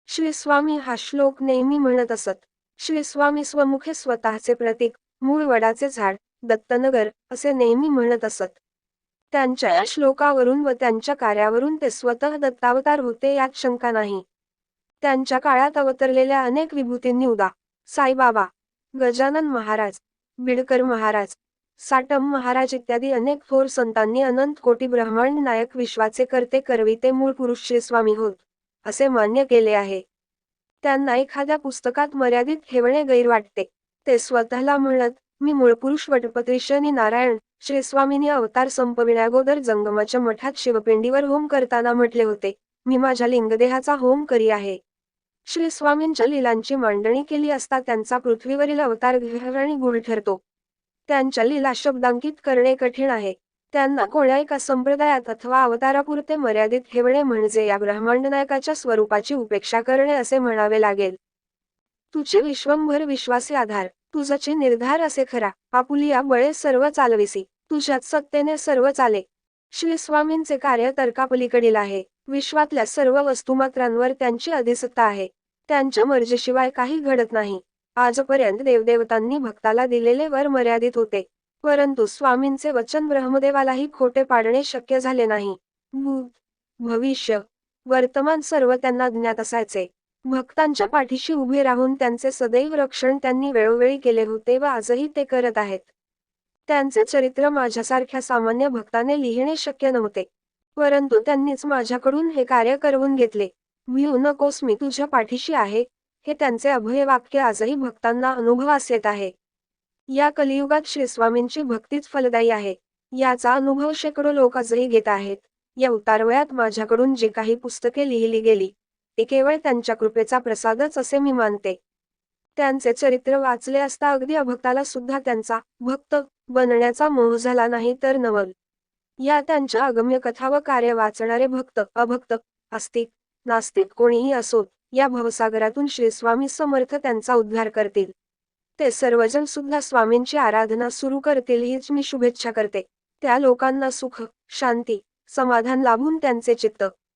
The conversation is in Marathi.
श्री स्वामी हा श्लोक नेहमी म्हणत असत. श्री स्वामी स्वमुखे स्वतःचे प्रतीक, मूळ वडाचे झाड, दत्तनगर असे नेहमी म्हणत असत. त्यांच्या या श्लोकावरून व त्यांच्या कार्यावरून ते स्वतः दत्तावतार होते यात शंका नाही. त्यांच्या काळात अवतरलेल्या अनेक विभूतींनी उदा. साईबाबा, गजानन महाराज, बिडकर महाराज, साटम महाराज इत्यादी अनेक थोर संतांनी अनंत कोटी ब्रह्मांड नायक विश्वाचे करते करविते मूळ पुरुष श्री स्वामी होत असे मान्य केले आहे. त्यांना एखाद्या पुस्तकात मर्यादित ठेवणे गैर वाटते. ते स्वतःला म्हणत, मी मूळपुरुष वटपत्री शनी नारायण. श्री स्वामींनी अवतार संपविण्याअगोदर जंगमाच्या मठात शिवपिंडीवर होम करताना म्हटले होते, मी माझ्या लिंगदेहाचा होम करी आहे. श्री स्वामींच्या लीलांची मांडणी केली असता त्यांचा पृथ्वीवरील अवतार गहन गूढ ठरतो. त्यांच्या लीला शब्दांकित करणे कठीण आहे. त्यांना कोण्या एका संप्रदायात अथवा अवतारापुरते मर्यादित ठेवणे म्हणजे या ब्रह्मांड नायकाच्या स्वरूपाची उपेक्षा करणे असे म्हणावे लागेल. तुझे विश्वंभर विश्वासी आधार, तुझचे निर्धार असे खरा, आपुलिया बळे सर्व चालविसी, तुझ्यात सत्तेने सर्व चाले. श्री स्वामींचे कार्य तर्कापलीकडील आहे. विश्वातल्या सर्व वस्तुमात्रांवर त्यांची अधिसत्ता आहे. त्यांच्या मर्जीशिवाय काही घडत नाही. आजपर्यंत देवदेवतांनी भक्ताला दिलेले वर मर्यादित होते, परंतु स्वामींचे वचन ब्रह्मदेवालाही खोटे पाडणे शक्य झाले नाही. भूत, भविष्य, वर्तमान सर्व त्यांना ज्ञात असायचे. भक्तांच्या पाठीशी उभे राहून त्यांचे सदैव रक्षण त्यांनी वेळोवेळी केले होते व आजही ते करत आहेत. त्यांचे चरित्र माझ्यासारख्या सामान्य भक्ताने लिहिणे शक्य नव्हते, परंतु त्यांनीच माझ्याकडून हे कार्य करवून घेतले. भिऊ नकोस, मी तुझ्या पाठीशी आहे, हे त्यांचे अभय वाक्य आजही भक्तांना अनुभवास येत आहे. या कलियुगात श्री स्वामींची भक्तीच फलदायी आहे. याचा अनुभव शेकडो लोक आजही घेत आहेत. या उतारवयात माझ्याकडून जी काही पुस्तके लिहिली गेली, ते केवळ त्यांच्या कृपेचा प्रसादच असे मी मानते. त्यांचे चरित्र वाचले असता अगदी अभक्ताला सुद्धा त्यांचा भक्त बनण्याचा मोह झाला नाही तर नवल. या त्यांच्या अगम्य कथा व कार्य वाचणारे भक्त, अभक्त, आस्तिक, नास्तिक कोणीही असोत, या भवसागरातून श्री स्वामी समर्थ त्यांचा उद्धार करतील. ते सर्वजण सुद्धा स्वामींची आराधना सुरू करतील हीच मी शुभेच्छा करते. त्या लोकांना सुख, शांती, समाधान लाभून त्यांचे चित्त